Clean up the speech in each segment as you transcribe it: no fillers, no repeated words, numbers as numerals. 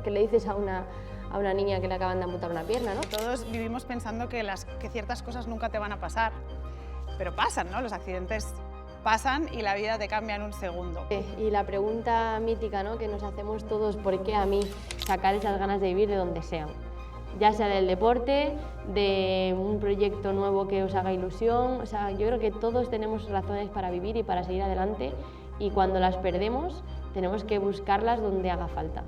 ¿Qué le dices a una niña que le acaban de amputar una pierna, ¿no? Todos vivimos pensando que ciertas cosas nunca te van a pasar, pero pasan, ¿no? Los accidentes pasan y la vida te cambia en un segundo. Y la pregunta mítica, ¿no?, que nos hacemos todos, ¿por qué a mí? Sacar esas ganas de vivir de donde sean. Ya sea del deporte, de un proyecto nuevo que os haga ilusión. O sea, yo creo que todos tenemos razones para vivir y para seguir adelante, y cuando las perdemos tenemos que buscarlas donde haga falta.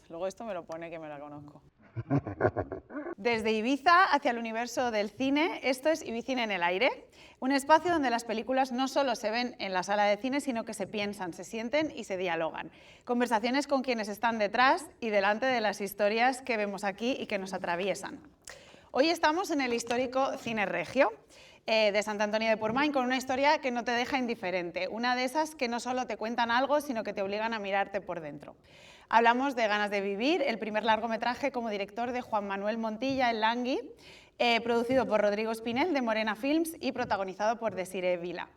Luego esto me lo pone que me la conozco. Desde Ibiza hacia el universo del cine, esto es Ibicine en el aire, un espacio donde las películas no solo se ven en la sala de cine, sino que se piensan, se sienten y se dialogan. Conversaciones con quienes están detrás y delante de las historias que vemos aquí y que nos atraviesan. Hoy estamos en el histórico Cine Regio de Sant Antoni de Portmany, con una historia que no te deja indiferente, una de esas que no solo te cuentan algo, sino que te obligan a mirarte por dentro. Hablamos de Ganas de vivir, el primer largometraje como director de Juan Manuel Montilla, El Langui, producido por Rodrigo Espinel de Morena Films y protagonizado por Desiree Vila.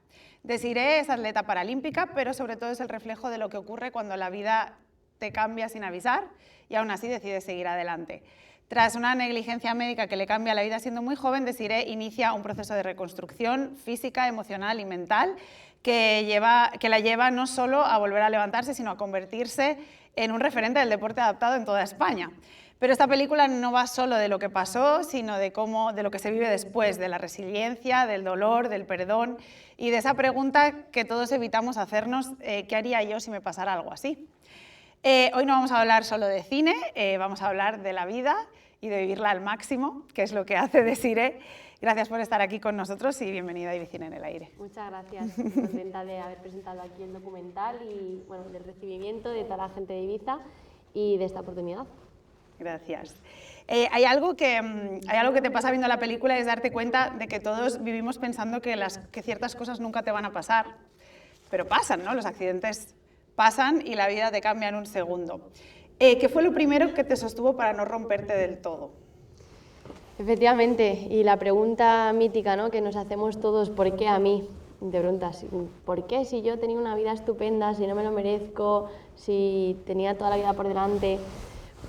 Desiree es atleta paralímpica, pero sobre todo es el reflejo de lo que ocurre cuando la vida te cambia sin avisar y aún así decides seguir adelante. Tras una negligencia médica que le cambia la vida siendo muy joven, Desiree inicia un proceso de reconstrucción física, emocional y mental que la lleva no solo a volver a levantarse, sino a convertirse en un referente del deporte adaptado en toda España. Pero esta película no va solo de lo que pasó, sino de lo que se vive después, de la resiliencia, del dolor, del perdón y de esa pregunta que todos evitamos hacernos, ¿qué haría yo si me pasara algo así? Hoy no vamos a hablar solo de cine, vamos a hablar de la vida y de vivirla al máximo, que es lo que hace Desiree. Gracias por estar aquí con nosotros y bienvenida a Ibicine en el aire. Muchas gracias, estoy contenta de haber presentado aquí el documental y bueno, del recibimiento de toda la gente de Ibiza y de esta oportunidad. Gracias. Hay algo que te pasa viendo la película, es darte cuenta de que todos vivimos pensando que ciertas cosas nunca te van a pasar, pero pasan, ¿no? Los accidentes pasan y la vida te cambia en un segundo. ¿Qué fue lo primero que te sostuvo para no romperte del todo? Efectivamente, y la pregunta mítica, ¿no?, que nos hacemos todos, ¿por qué a mí? Te preguntas, ¿por qué si yo tenía una vida estupenda, si no me lo merezco, si tenía toda la vida por delante?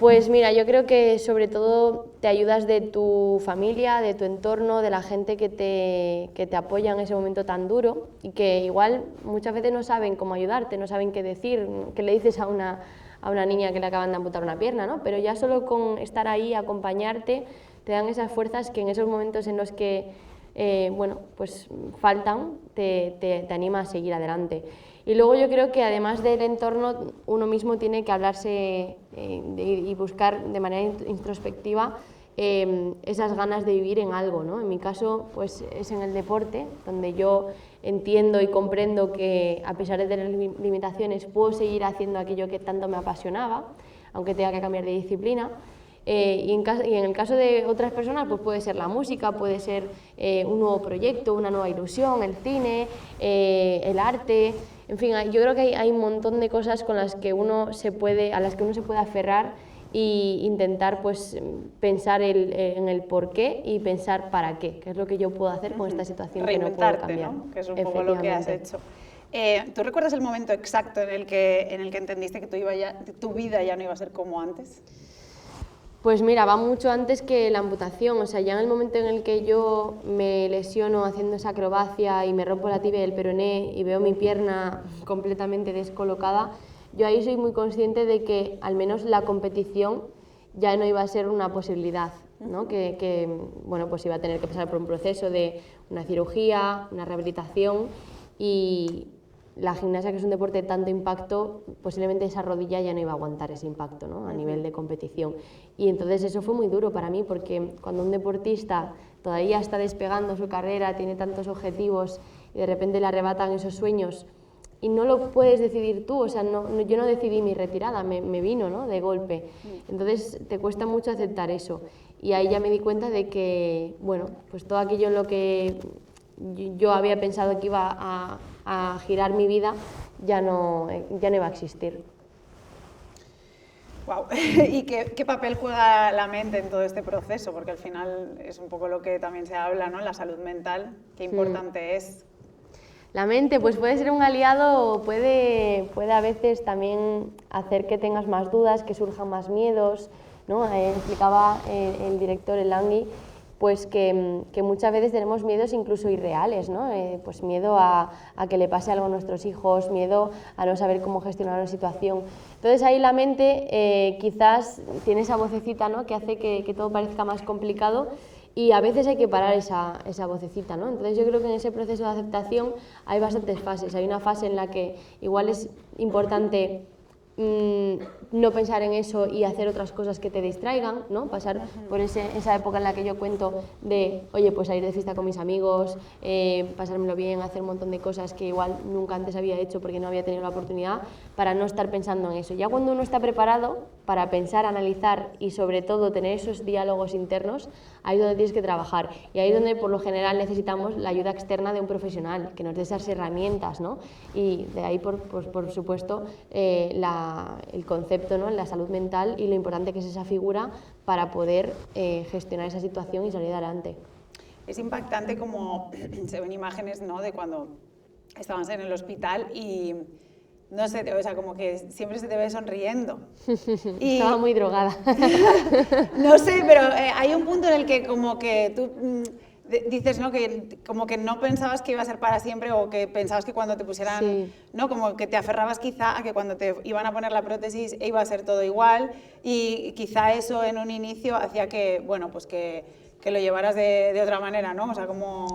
Pues mira, yo creo que sobre todo te ayudas de tu familia, de tu entorno, de la gente que te apoya en ese momento tan duro y que igual muchas veces no saben cómo ayudarte, no saben qué decir, qué le dices a una niña que le acaban de amputar una pierna, ¿no? Pero ya solo con estar ahí, acompañarte, te dan esas fuerzas que en esos momentos en los que bueno, pues faltan, te anima a seguir adelante. Y luego yo creo que además del entorno, uno mismo tiene que hablarse y buscar de manera introspectiva esas ganas de vivir en algo, ¿no? En mi caso, pues es en el deporte, donde yo entiendo y comprendo que a pesar de tener limitaciones puedo seguir haciendo aquello que tanto me apasionaba, aunque tenga que cambiar de disciplina. Y en el caso de otras personas, pues puede ser la música, puede ser un nuevo proyecto, una nueva ilusión, el cine, el arte. En fin, yo creo que hay un montón de cosas a las que uno se puede aferrar e intentar pues, pensar en el por qué y pensar para qué, que es lo que yo puedo hacer con esta situación que no puedo cambiar. ¿No? Que es un poco lo que has hecho. ¿Tú recuerdas el momento exacto en el que entendiste que tu vida ya no iba a ser como antes? Pues mira, va mucho antes que la amputación, o sea, ya en el momento en el que yo me lesiono haciendo esa acrobacia y me rompo la tibia del peroné y veo mi pierna completamente descolocada, yo ahí soy muy consciente de que al menos la competición ya no iba a ser una posibilidad, ¿no? Que bueno, pues iba a tener que pasar por un proceso de una cirugía, una rehabilitación y la gimnasia, que es un deporte de tanto impacto, posiblemente esa rodilla ya no iba a aguantar ese impacto, ¿no? A nivel de competición. Y entonces eso fue muy duro para mí, porque cuando un deportista todavía está despegando su carrera, tiene tantos objetivos y de repente le arrebatan esos sueños, y no lo puedes decidir tú, o sea, yo no decidí mi retirada, me vino, ¿no? De golpe. Entonces te cuesta mucho aceptar eso. Y ahí ya me di cuenta de que, bueno, pues todo aquello en lo que yo había pensado que iba a girar mi vida ya no iba a existir. Wow. ¿Y qué papel juega la mente en todo este proceso? Porque al final es un poco lo que también se habla, ¿no? La salud mental, qué importante es. La mente pues puede ser un aliado o puede a veces también hacer que tengas más dudas, que surjan más miedos, ¿no? Explicaba el director, el Langui, pues que muchas veces tenemos miedos incluso irreales, ¿no? Pues miedo a que le pase algo a nuestros hijos, miedo a no saber cómo gestionar una situación. Entonces ahí la mente quizás tiene esa vocecita, ¿no? Que hace que todo parezca más complicado, y a veces hay que parar esa vocecita, ¿no? Entonces yo creo que en ese proceso de aceptación hay bastantes fases. Hay una fase en la que igual es importante no pensar en eso y hacer otras cosas que te distraigan, ¿no? Pasar por esa época en la que yo cuento de, oye, pues salir de fiesta con mis amigos, pasármelo bien, hacer un montón de cosas que igual nunca antes había hecho porque no había tenido la oportunidad, para no estar pensando en eso. Ya cuando uno está preparado para pensar, analizar y sobre todo tener esos diálogos internos, ahí es donde tienes que trabajar, y ahí es donde por lo general necesitamos la ayuda externa de un profesional que nos dé esas herramientas, ¿no? Y de ahí por supuesto el concepto, ¿no? La salud mental y lo importante que es esa figura para poder gestionar esa situación y salir adelante. Es impactante como se ven imágenes, ¿no? De cuando estabas en el hospital y no sé, o sea, como que siempre se te ve sonriendo. Estaba muy drogada. No sé, pero hay un punto en el que como que tú dices, ¿no? Que como que no pensabas que iba a ser para siempre, o que pensabas que cuando te pusieran, sí. ¿no? Como que te aferrabas quizá a que cuando te iban a poner la prótesis iba a ser todo igual, y quizá eso en un inicio hacía que, bueno, pues que lo llevaras de otra manera, ¿no? O sea, como...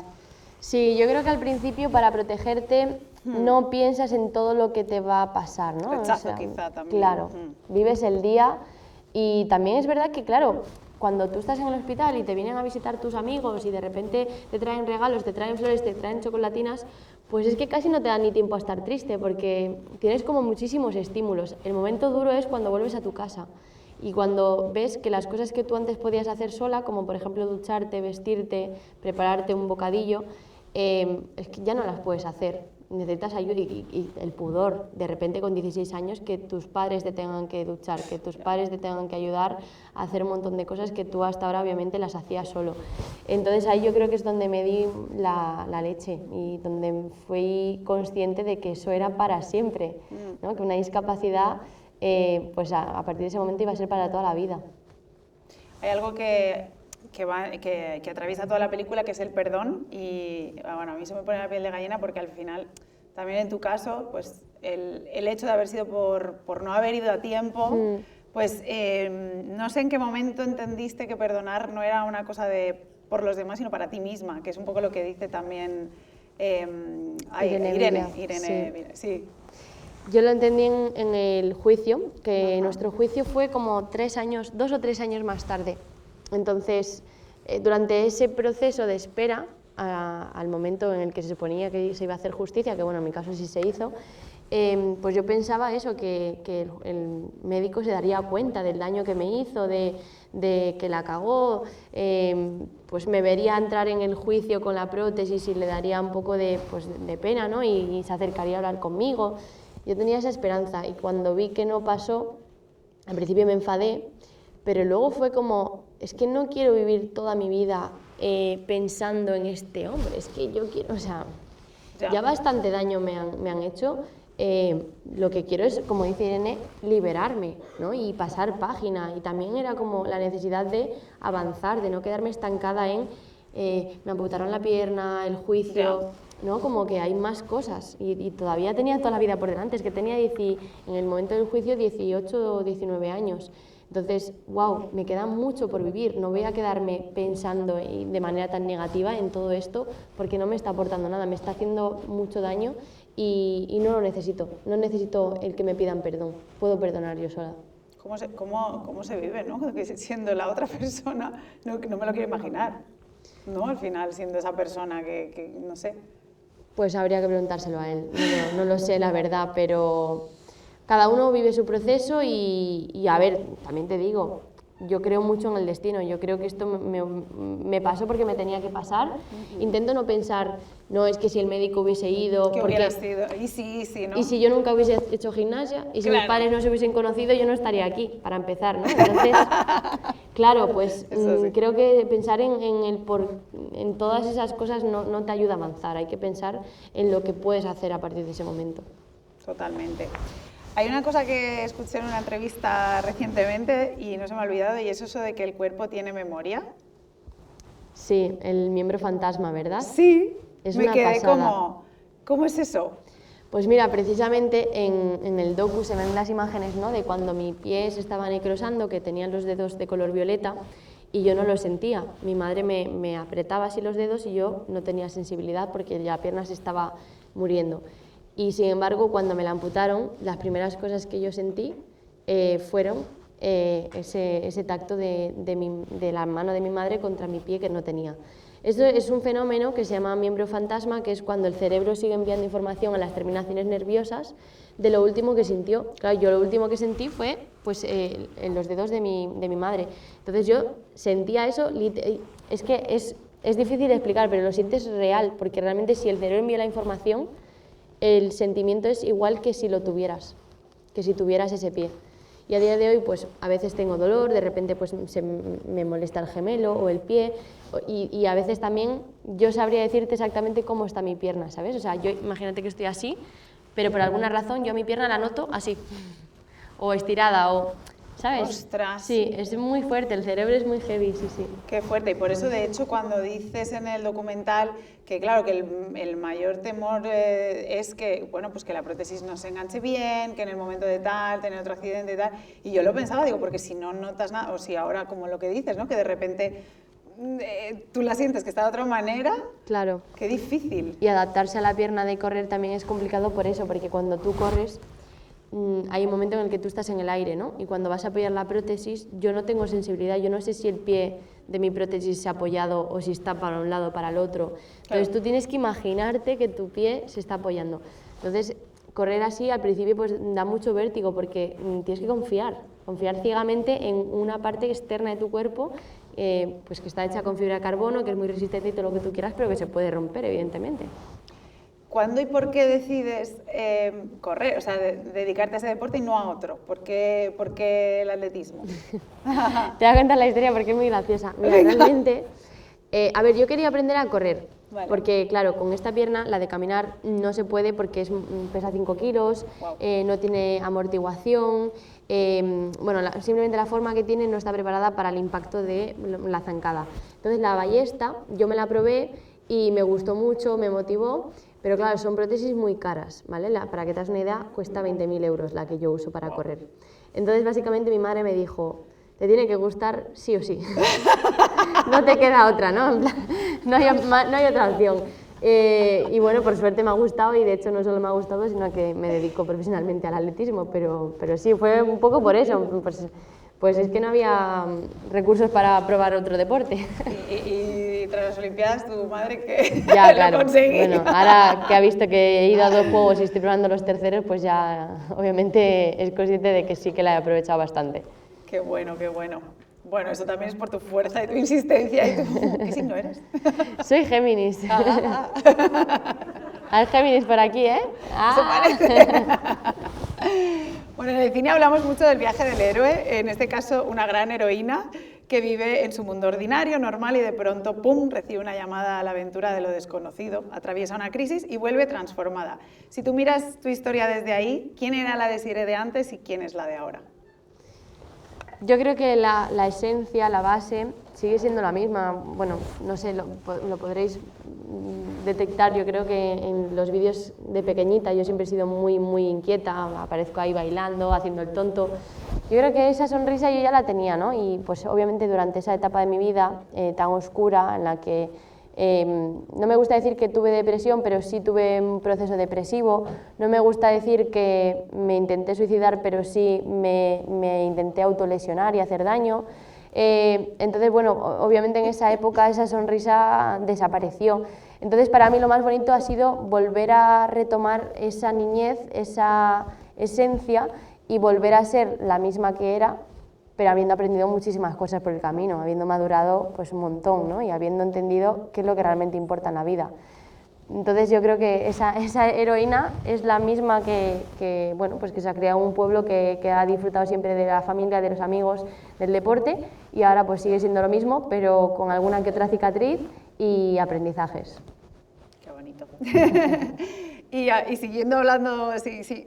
Sí, yo creo que al principio para protegerte no piensas en todo lo que te va a pasar, ¿no? Rechazo, quizá también. Claro, vives el día, y también es verdad que, claro, cuando tú estás en el hospital y te vienen a visitar tus amigos y de repente te traen regalos, te traen flores, te traen chocolatinas, pues es que casi no te da ni tiempo a estar triste porque tienes como muchísimos estímulos. El momento duro es cuando vuelves a tu casa y cuando ves que las cosas que tú antes podías hacer sola, como por ejemplo ducharte, vestirte, prepararte un bocadillo, es que ya no las puedes hacer. Necesitas ayuda y el pudor, de repente con 16 años, que tus padres te tengan que duchar, que tus padres te tengan que ayudar a hacer un montón de cosas que tú hasta ahora obviamente las hacías solo. Entonces ahí yo creo que es donde me di la leche y donde fui consciente de que eso era para siempre, ¿no? Que una discapacidad pues a partir de ese momento iba a ser para toda la vida. Hay algo que atraviesa toda la película, que es el perdón, y bueno, a mí se me pone la piel de gallina porque al final, también en tu caso, pues el hecho de haber sido por no haber ido a tiempo, pues no sé en qué momento entendiste que perdonar no era una cosa por los demás, sino para ti misma, que es un poco lo que dice también Irene, sí. Yo lo entendí en el juicio, que nuestro juicio fue como 2 o 3 años más tarde. Entonces, durante ese proceso de espera, al momento en el que se suponía que se iba a hacer justicia, que bueno, en mi caso sí se hizo, pues yo pensaba eso, que el médico se daría cuenta del daño que me hizo, de que la cagó, pues me vería entrar en el juicio con la prótesis y le daría un poco de pena, ¿no? Y se acercaría a hablar conmigo. Yo tenía esa esperanza, y cuando vi que no pasó, al principio me enfadé, pero luego fue como, es que no quiero vivir toda mi vida pensando en este hombre, es que yo quiero, o sea, ya bastante daño me han hecho, lo que quiero es, como dice Irene, liberarme, ¿no? Y pasar página, y también era como la necesidad de avanzar, de no quedarme estancada en me amputaron la pierna, el juicio, ¿no? Como que hay más cosas, y todavía tenía toda la vida por delante, es que tenía en el momento del juicio 18 o 19 años. Entonces, wow, me queda mucho por vivir, no voy a quedarme pensando de manera tan negativa en todo esto porque no me está aportando nada, me está haciendo mucho daño y no lo necesito, no necesito el que me pidan perdón, puedo perdonar yo sola. ¿Cómo se vive, ¿no? Siendo la otra persona? No me lo quiero imaginar, ¿no? Al final, siendo esa persona que no sé. Pues habría que preguntárselo a él, no lo sé la verdad, pero cada uno vive su proceso y a ver, también te digo, yo creo mucho en el destino, yo creo que esto me pasó porque me tenía que pasar. Intento no pensar, no, es que si el médico hubiese ido, ¿Qué porque... hubiera sido? Y sí, ¿no? Y si yo nunca hubiese hecho gimnasia, y si mis padres no se hubiesen conocido, yo no estaría aquí, para empezar, ¿no? Entonces, claro, pues Sí. creo que pensar en todas esas cosas no te ayuda a avanzar, hay que pensar en lo que puedes hacer a partir de ese momento. Totalmente. Hay una cosa que escuché en una entrevista recientemente y no se me ha olvidado, y es eso de que el cuerpo tiene memoria. Sí, el miembro fantasma, ¿verdad? Sí, Es me una quedé pasada. como, ¿cómo es eso? Pues mira, precisamente en el docu se ven las imágenes, ¿no?, de cuando mi pie se estaba necrosando, que tenían los dedos de color violeta y yo no lo sentía. Mi madre me apretaba así los dedos y yo no tenía sensibilidad porque la pierna se estaba muriendo. Y sin embargo, cuando me la amputaron, las primeras cosas que yo sentí fueron ese tacto de la mano de mi madre contra mi pie que no tenía. Esto es un fenómeno que se llama miembro fantasma, que es cuando el cerebro sigue enviando información a las terminaciones nerviosas de lo último que sintió. Claro, yo lo último que sentí fue pues, en los dedos de mi madre. Entonces yo sentía eso, es que es difícil de explicar, pero lo sientes real, porque realmente si el cerebro envía la información, el sentimiento es igual que si lo tuvieras, que si tuvieras ese pie. Y a día de hoy, pues a veces tengo dolor, de repente pues me molesta el gemelo o el pie, y a veces también yo sabría decirte exactamente cómo está mi pierna, ¿sabes? O sea, yo imagínate que estoy así, pero por alguna razón yo mi pierna la noto así, o estirada, o... ¿sabes? Ostras. Sí, es muy fuerte, el cerebro es muy heavy, sí, sí. Qué fuerte, y por eso de hecho cuando dices en el documental que claro, que el mayor temor es que, bueno, pues que la prótesis no se enganche bien, que en el momento de tal, tener otro accidente y tal, y yo lo pensaba, digo, porque si no notas nada, o si ahora como lo que dices, ¿no?, que de repente tú la sientes que está de otra manera, claro. Qué difícil. Y adaptarse a la pierna de correr también es complicado por eso, porque cuando tú corres hay un momento en el que tú estás en el aire, ¿no? Y cuando vas a apoyar la prótesis, yo no tengo sensibilidad, yo no sé si el pie de mi prótesis se ha apoyado o si está para un lado o para el otro. Entonces tú tienes que imaginarte que tu pie se está apoyando. Entonces correr así al principio pues da mucho vértigo porque tienes que confiar ciegamente en una parte externa de tu cuerpo pues que está hecha con fibra de carbono, que es muy resistente y todo lo que tú quieras, pero que se puede romper, evidentemente. ¿Cuándo y por qué decides correr, o sea, dedicarte a ese deporte y no a otro? ¿Por qué el atletismo? Te voy a contar la historia porque es muy graciosa. Mira, realmente, a ver, yo quería aprender a correr, Vale. porque claro, con esta pierna, la de caminar, no se puede porque pesa 5 kilos, Wow. no tiene amortiguación, bueno, simplemente la forma que tiene no está preparada para el impacto de la zancada. Entonces la ballesta, yo me la probé y me gustó mucho, me motivó, pero claro, son prótesis muy caras, ¿vale? Para que te hagas una idea, cuesta 20.000 euros la que yo uso para correr. Entonces, básicamente, mi madre me dijo, te tiene que gustar sí o sí. No te queda otra, ¿no? En plan, no hay otra opción. Y bueno, por suerte me ha gustado y de hecho no solo me ha gustado, sino que me dedico profesionalmente al atletismo, pero sí, fue un poco por eso. Pues es que no había recursos para probar otro deporte. Y tras las Olimpiadas, tu madre que Ya, claro. lo conseguí. Bueno, ahora que ha visto que he ido a 2 juegos y estoy probando los terceros, pues ya obviamente es consciente de que sí que la he aprovechado bastante. Qué bueno, qué bueno. Bueno, eso también es por tu fuerza y tu insistencia. Y ¿Qué signo eres? Soy Géminis. Hay Géminis por aquí, ¿eh? Eso parece. Bueno, en el cine hablamos mucho del viaje del héroe, en este caso una gran heroína que vive en su mundo ordinario, normal, y de pronto, ¡pum!, recibe una llamada a la aventura de lo desconocido, atraviesa una crisis y vuelve transformada. Si tú miras tu historia desde ahí, ¿quién era la Desirée de antes y quién es la de ahora? Yo creo que la esencia, la base, sigue siendo la misma. Bueno, no sé, lo podréis detectar. Yo creo que en los vídeos de pequeñita yo siempre he sido muy, muy inquieta, aparezco ahí bailando, haciendo el tonto. Yo creo que esa sonrisa yo ya la tenía, ¿no? Y pues obviamente durante esa etapa de mi vida tan oscura en la que no me gusta decir que tuve depresión, pero sí tuve un proceso depresivo. No me gusta decir que me intenté suicidar, pero sí me intenté autolesionar y hacer daño. Entonces, bueno, obviamente en esa época esa sonrisa desapareció. Entonces, para mí lo más bonito ha sido volver a retomar esa niñez, esa esencia y volver a ser la misma que era, pero habiendo aprendido muchísimas cosas por el camino, habiendo madurado pues un montón, ¿no? Y habiendo entendido qué es lo que realmente importa en la vida. Entonces yo creo que esa heroína es la misma bueno, pues que se ha creado un pueblo que ha disfrutado siempre de la familia, de los amigos, del deporte, y ahora pues sigue siendo lo mismo, pero con alguna que otra cicatriz y aprendizajes. Qué bonito. Y siguiendo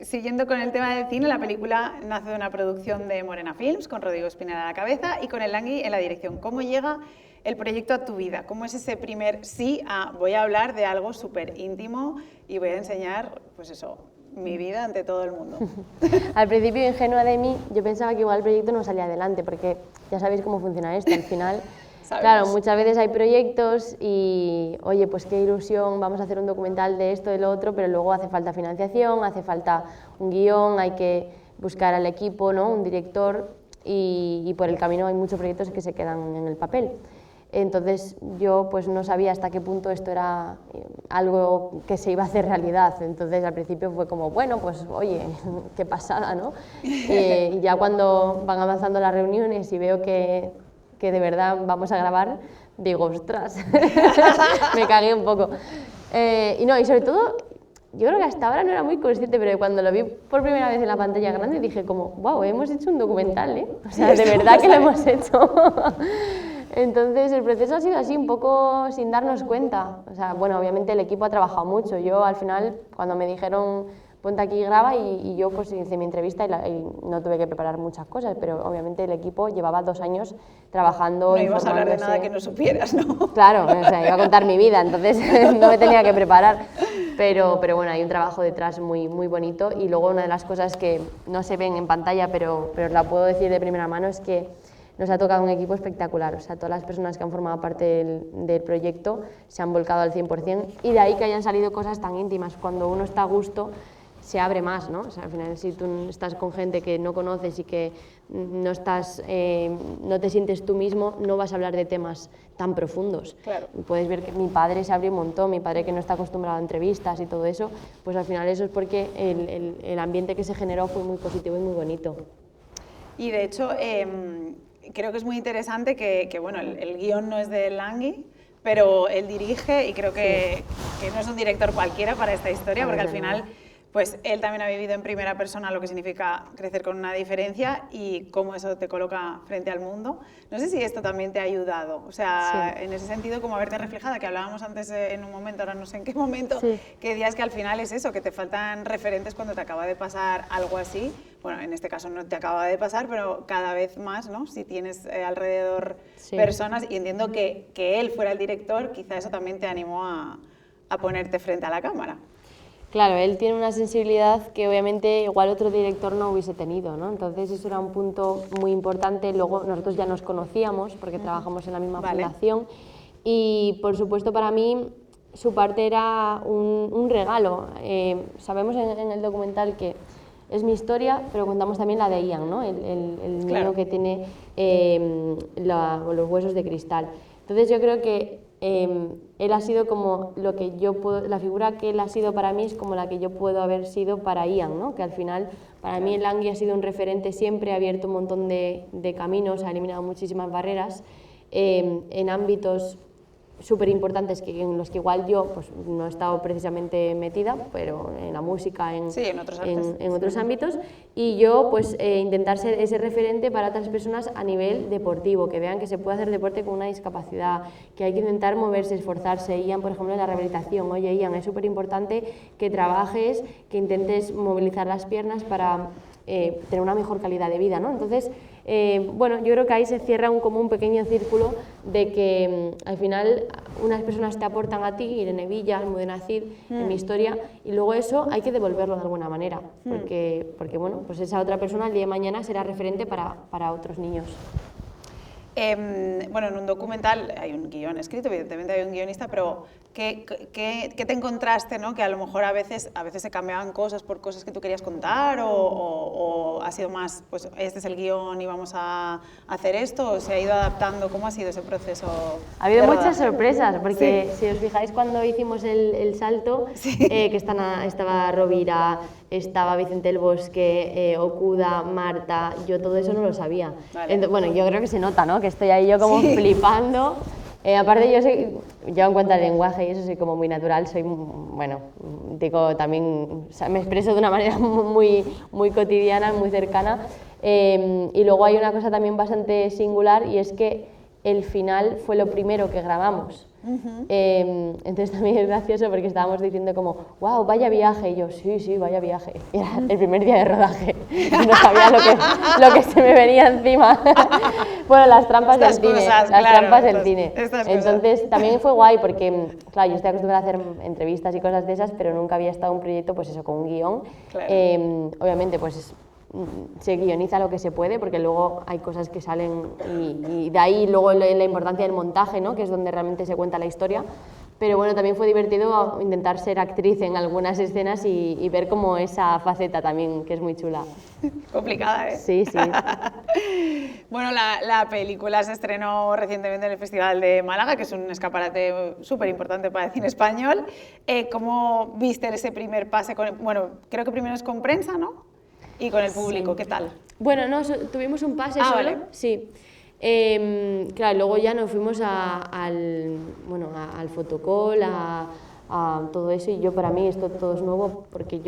siguiendo con el tema del cine, la película nace de una producción de Morena Films, con Rodrigo Espinel a la cabeza y con el Langui en la dirección. ¿Cómo llega el proyecto a tu vida? ¿Cómo es ese primer sí a voy a hablar de algo súper íntimo y voy a enseñar, pues eso, mi vida ante todo el mundo? Al principio, ingenua de mí, yo pensaba que igual el proyecto no salía adelante, porque ya sabéis cómo funciona esto, al final... Claro, muchas veces hay proyectos y, oye, pues qué ilusión, vamos a hacer un documental de esto, de lo otro, pero luego hace falta financiación, hace falta un guión, hay que buscar al equipo, ¿no? Un director, y por el camino hay muchos proyectos que se quedan en el papel. Entonces yo pues no sabía hasta qué punto esto era algo que se iba a hacer realidad. Entonces al principio fue como, bueno, pues oye, qué pasada, ¿no? Y ya cuando van avanzando las reuniones y veo que de verdad vamos a grabar, digo, ostras, me cagué un poco. Y sobre todo, yo creo que hasta ahora no era muy consciente, pero cuando lo vi por primera vez en la pantalla grande dije como, wow, hemos hecho un documental, ¿eh? O sea, de verdad que lo hemos hecho. Entonces el proceso ha sido así, un poco sin darnos cuenta. O sea, bueno, obviamente el equipo ha trabajado mucho. Yo al final, cuando me dijeron ponte aquí y graba, y yo pues hice mi entrevista y no tuve que preparar muchas cosas, pero obviamente el equipo llevaba 2 años trabajando. No ibas a hablar de nada que no supieras, ¿no? Claro, o sea, iba a contar mi vida, entonces no me tenía que preparar. Pero bueno, hay un trabajo detrás muy, muy bonito, y luego una de las cosas que no se ven en pantalla, pero os la puedo decir de primera mano, es que nos ha tocado un equipo espectacular. O sea, todas las personas que han formado parte del proyecto se han volcado al 100%, y de ahí que hayan salido cosas tan íntimas. Cuando uno está a gusto, se abre más, ¿no? O sea, al final, si tú estás con gente que no conoces y que no te sientes tú mismo, no vas a hablar de temas tan profundos. Claro. Puedes ver que mi padre se abrió un montón, mi padre que no está acostumbrado a entrevistas y todo eso, pues al final eso es porque el ambiente que se generó fue muy positivo y muy bonito. Y de hecho, creo que es muy interesante que bueno, el guión no es de Langui, pero él dirige, y creo que no es un director cualquiera para esta historia, porque al final pues él también ha vivido en primera persona lo que significa crecer con una diferencia y cómo eso te coloca frente al mundo. No sé si esto también te ha ayudado, o sea, en ese sentido, como verte reflejada, que hablábamos antes en un momento, ahora no sé en qué momento, que decías que al final es eso, que te faltan referentes cuando te acaba de pasar algo así. Bueno, en este caso no te acaba de pasar, pero cada vez más, ¿no? Si tienes alrededor personas, y entiendo que él fuera el director, quizá eso también te animó a ponerte frente a la cámara. Claro, él tiene una sensibilidad que obviamente igual otro director no hubiese tenido, ¿no? Entonces eso era un punto muy importante. Luego nosotros ya nos conocíamos porque trabajamos en la misma fundación, y por supuesto para mí su parte era un regalo. Sabemos en el documental que es mi historia, pero contamos también la de Ian, ¿no? El niño que tiene los huesos de cristal. Entonces yo creo que él ha sido como lo que yo puedo, la figura que él ha sido para mí es como la que yo puedo haber sido para Ian, ¿no? Que al final para mí el Langui ha sido un referente siempre, ha abierto un montón de caminos, ha eliminado muchísimas barreras en ámbitos súper importantes en los que igual yo pues, no he estado precisamente metida, pero en la música, en otros ámbitos, y yo pues intentar ser ese referente para otras personas a nivel deportivo, que vean que se puede hacer deporte con una discapacidad, que hay que intentar moverse, esforzarse. Ian, por ejemplo, en la rehabilitación, oye Ian, es súper importante que trabajes, que intentes movilizar las piernas para tener una mejor calidad de vida, ¿no? Entonces, bueno, yo creo que ahí se cierra como un pequeño círculo de que al final unas personas te aportan a ti, Irene Villa, Almudena Cid, en mi historia, y luego eso hay que devolverlo de alguna manera, porque bueno, pues esa otra persona el día de mañana será referente para otros niños. Bueno, en un documental hay un guión escrito, evidentemente hay un guionista, pero ¿qué te encontraste, ¿no? Que a lo mejor a veces se cambiaban cosas por cosas que tú querías contar o ha sido más, pues este es el guión y vamos a hacer esto, o se ha ido adaptando? ¿Cómo ha sido ese proceso? Ha habido de muchas rodaje? sorpresas, porque Sí. si os fijáis cuando hicimos el salto, Sí. que estaba Rovira, estaba Vicente del Bosque, Okuda, Marta, yo todo eso no lo sabía. Vale. Bueno, yo creo que se nota, ¿no? Que estoy ahí yo como Sí. flipando. Aparte yo en cuanto al lenguaje y eso soy como muy natural, soy, bueno, digo también, o sea, me expreso de una manera muy cotidiana, muy cercana. Y luego hay una cosa también bastante singular y es que el final fue lo primero que grabamos. Entonces también es gracioso porque estábamos diciendo como, wow, vaya viaje, y yo, sí, vaya viaje. Y era el primer día de rodaje, no sabía lo que se me venía encima. Bueno, las trampas Estas del cine, cosas, las claro, trampas del cine. estas cosas. Entonces también fue guay porque, claro, yo estoy acostumbrada a hacer entrevistas y cosas de esas, pero nunca había estado en un proyecto, pues eso, con un guión. Claro. Obviamente, pues se guioniza lo que se puede, porque luego hay cosas que salen y de ahí luego la importancia del montaje, ¿no? Que es donde realmente se cuenta la historia. Pero bueno, también fue divertido intentar ser actriz en algunas escenas y ver como esa faceta también, que es muy chula. Complicada, ¿eh? Sí. Bueno, la película se estrenó recientemente en el Festival de Málaga, que es un escaparate súper importante para el cine español. ¿Cómo viste ese primer pase bueno, creo que primero es con prensa, ¿no? Y con el público, Sí. ¿qué tal? Bueno, no, tuvimos un pase solo, vale. sí. Claro, luego ya nos fuimos al fotocall, a todo eso, y yo para mí esto todo es nuevo porque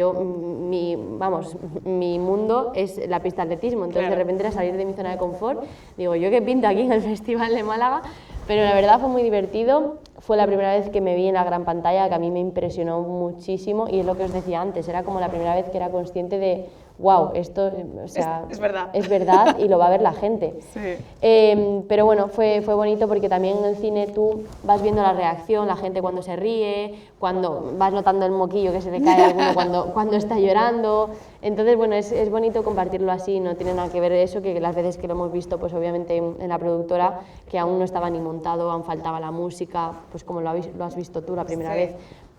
mi mundo es la pista de atletismo, entonces Claro. de repente era salir de mi zona de confort, digo, ¿yo qué pinto aquí en el Festival de Málaga? Pero la verdad fue muy divertido, fue la primera vez que me vi en la gran pantalla, que a mí me impresionó muchísimo, y es lo que os decía antes, era como la primera vez que era consciente de wow, esto o sea, Es verdad. es verdad y lo va a ver la gente. Sí. Pero bueno, fue bonito porque también en el cine tú vas viendo la reacción, la gente cuando se ríe, cuando vas notando el moquillo que se le cae a alguno cuando está llorando. Entonces, bueno, es bonito compartirlo así, no tiene nada que ver eso, que las veces que lo hemos visto, pues obviamente en la productora, que aún no estaba ni montado, aún faltaba la música, pues como lo has visto tú la primera Sí. vez.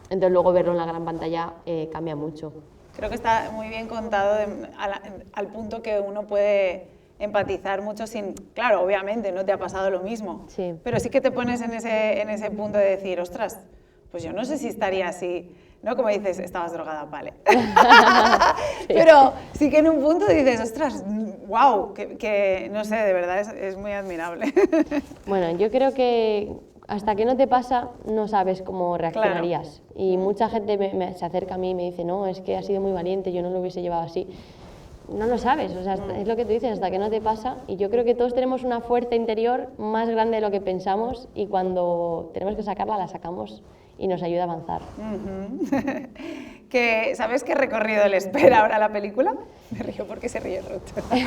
Entonces luego verlo en la gran pantalla cambia mucho. Creo que está muy bien contado al punto que uno puede empatizar mucho sin... Claro, obviamente no te ha pasado lo mismo, Sí. pero sí que te pones en ese punto de decir, ostras, pues yo no sé si estaría así, ¿no? Como dices, estabas drogada, vale. Sí. Pero sí que en un punto dices, ostras, wow, que no sé, de verdad es muy admirable. Bueno, yo creo que hasta que no te pasa no sabes cómo reaccionarías. Claro. Y mucha gente se acerca a mí y me dice, no, es que has sido muy valiente, yo no lo hubiese llevado así. No lo sabes, o sea, es lo que tú dices, hasta que no te pasa. Y yo creo que todos tenemos una fuerza interior más grande de lo que pensamos y cuando tenemos que sacarla, la sacamos y nos ayuda a avanzar. ¿Sabes qué recorrido le espera ahora la película? Me río porque se ríe Ruth.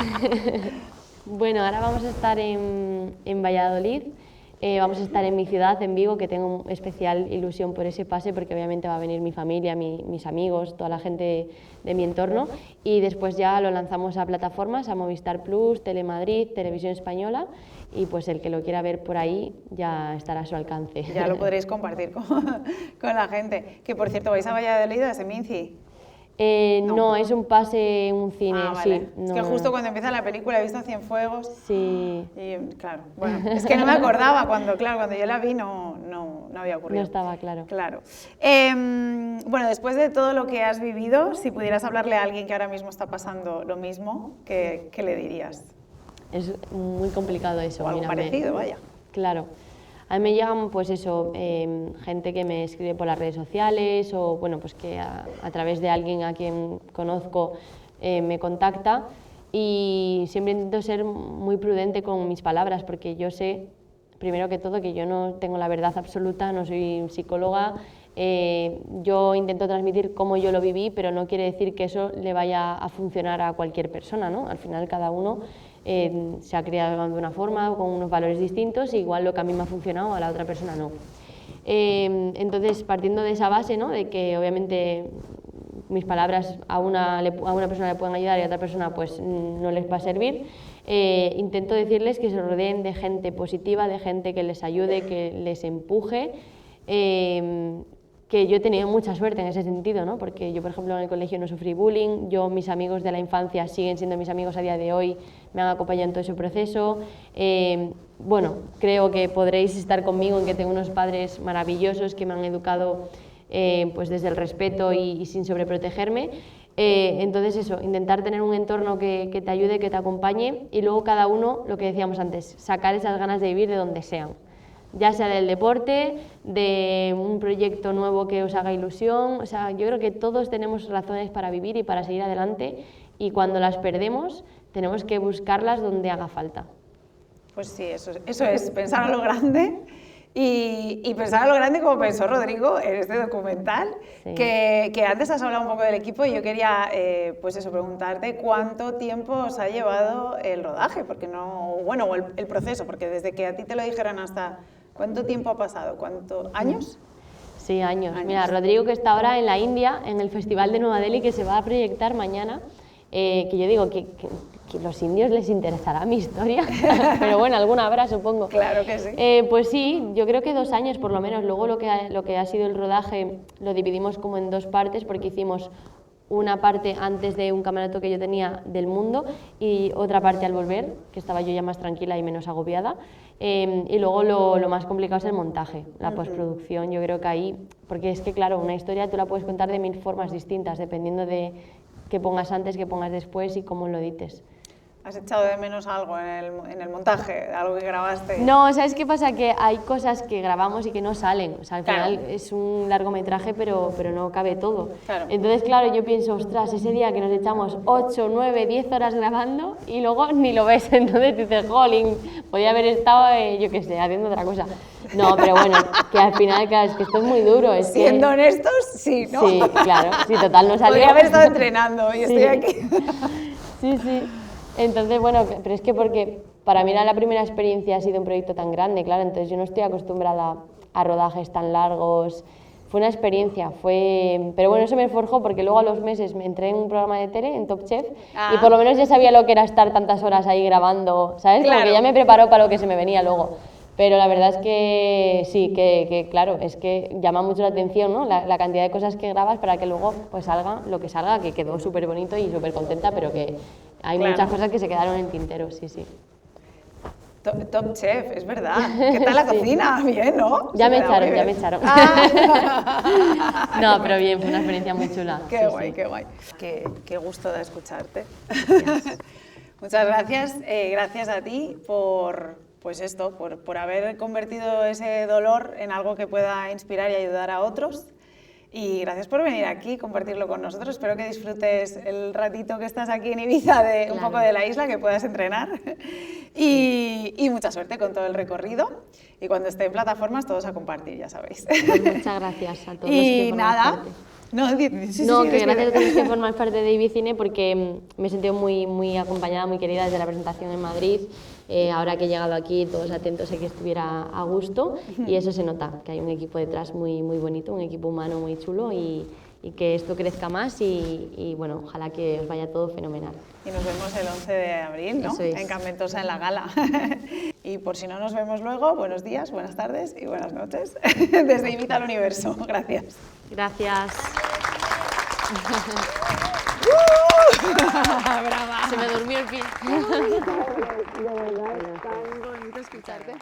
Bueno, ahora vamos a estar en Valladolid. Vamos a estar en mi ciudad, en Vigo, que tengo especial ilusión por ese pase porque obviamente va a venir mi familia, mis amigos, toda la gente de mi entorno, y después ya lo lanzamos a plataformas, a Movistar Plus, Telemadrid, Televisión Española, y pues el que lo quiera ver por ahí ya estará a su alcance. Ya lo podréis compartir con la gente. Que por cierto, ¿vais a Valladolid a Seminci? No, es un pase en un cine, vale. sí. Es que justo cuando empieza la película he visto Cienfuegos. Sí. Y claro, bueno, es que no me acordaba cuando yo la vi no había ocurrido. No estaba claro. Claro. Bueno, después de todo lo que has vivido, si pudieras hablarle a alguien que ahora mismo está pasando lo mismo, ¿qué le dirías? Es muy complicado eso. O algo parecido, vaya. Claro. A mí me llegan, pues eso, gente que me escribe por las redes sociales o, bueno, pues que a través de alguien a quien conozco me contacta, y siempre intento ser muy prudente con mis palabras porque yo sé, primero que todo, que yo no tengo la verdad absoluta, no soy psicóloga, yo intento transmitir cómo yo lo viví, pero no quiere decir que eso le vaya a funcionar a cualquier persona, ¿no? Al final cada uno se ha criado de una forma, con unos valores distintos, y igual lo que a mí me ha funcionado a la otra persona no. Entonces, partiendo de esa base, ¿no? De que obviamente mis palabras a una persona le pueden ayudar y a otra persona pues no les va a servir, intento decirles que se rodeen de gente positiva, de gente que les ayude, que les empuje, que yo he tenido mucha suerte en ese sentido, ¿no? Porque yo, por ejemplo, en el colegio no sufrí bullying, mis amigos de la infancia siguen siendo mis amigos a día de hoy, me han acompañado en todo ese proceso. Bueno, creo que podréis estar conmigo en que tengo unos padres maravillosos que me han educado pues desde el respeto y sin sobreprotegerme. Entonces eso, intentar tener un entorno que te ayude, que te acompañe, y luego cada uno, lo que decíamos antes, sacar esas ganas de vivir de donde sean. Ya sea del deporte, de un proyecto nuevo que os haga ilusión, o sea, yo creo que todos tenemos razones para vivir y para seguir adelante, y cuando las perdemos tenemos que buscarlas donde haga falta. Pues sí, eso es, pensar a lo grande y pensar a lo grande como pensó Rodrigo en este documental, sí. que antes has hablado un poco del equipo y yo quería pues eso, preguntarte cuánto tiempo os ha llevado el rodaje, porque no, bueno, o el proceso, porque desde que a ti te lo dijeron hasta... ¿Cuánto tiempo ha pasado? ¿Cuántos años? Sí, años. Mira, Rodrigo, que está ahora en la India, en el Festival de Nueva Delhi, que se va a proyectar mañana, que yo digo que los indios les interesará mi historia, pero bueno, alguna habrá, supongo. Claro que sí. Pues sí, yo creo que 2 años por lo menos. Luego lo que ha sido el rodaje lo dividimos como en 2 partes, porque hicimos una parte antes de un campeonato que yo tenía del mundo y otra parte al volver, que estaba yo ya más tranquila y menos agobiada. Y luego lo más complicado es el montaje, la postproducción. Yo creo que ahí, porque es que claro, una historia tú la puedes contar de 1000 formas distintas, dependiendo de qué pongas antes, qué pongas después y cómo lo edites. ¿Has echado de menos algo en el montaje, algo que grabaste? No, ¿sabes qué pasa? Que hay cosas que grabamos y que no salen. O sea, al claro. final es un largometraje, pero no cabe todo. Claro. Entonces, claro, yo pienso, ostras, ese día que nos echamos 8, 9, 10 horas grabando y luego ni lo ves. Entonces dices, jolín, podía haber estado, yo qué sé, haciendo otra cosa. No, pero bueno, que al final, claro, es que esto es muy duro. Siendo honestos, sí, ¿no? Sí, claro, sí, total, no salió. Podría haber estado entrenando y estoy aquí. Sí, sí. Entonces, bueno, pero es que porque para mí era la primera experiencia, ha sido un proyecto tan grande, claro, entonces yo no estoy acostumbrada a rodajes tan largos. Fue una experiencia, pero bueno, eso me forjó porque luego a los meses me entré en un programa de tele, en Top Chef, y por lo menos ya sabía lo que era estar tantas horas ahí grabando, ¿sabes? Claro. Como que ya me preparó para lo que se me venía luego. Pero la verdad es que sí, que claro, es que llama mucho la atención, ¿no? La cantidad de cosas que grabas para que luego pues salga lo que salga, que quedó súper bonito y súper contenta, pero que hay muchas cosas que se quedaron en el tintero, sí, sí. Top Chef, es verdad. ¿Qué tal la cocina? Bien, ¿no? Ya me echaron. No, pero bien, fue una experiencia muy chula. Qué guay, qué guay. Qué gusto da escucharte. Muchas gracias. Gracias a ti por haber convertido ese dolor en algo que pueda inspirar y ayudar a otros. Y gracias por venir aquí, compartirlo con nosotros. Espero que disfrutes el ratito que estás aquí en Ibiza, un poco de la isla, que puedas entrenar. Y mucha suerte con todo el recorrido. Y cuando esté en plataformas, todos a compartir, ya sabéis. Pues muchas gracias a todos. Y nada. Que gracias a todos los que formáis parte de Ibicine, porque me he sentido muy acompañada, muy querida desde la presentación en Madrid. Ahora que he llegado aquí, todos atentos a que estuviera a gusto, y eso se nota, que hay un equipo detrás muy bonito, un equipo humano muy chulo, y que esto crezca más y bueno, ojalá que os vaya todo fenomenal. Y nos vemos el 11 de abril, ¿no? En Campentosa, en la gala. Y por si no nos vemos luego, buenos días, buenas tardes y buenas noches desde Ibiza al Universo. Gracias. Gracias. ¡Brava! Se me durmió el pie. De verdad, es tan bonito escucharte.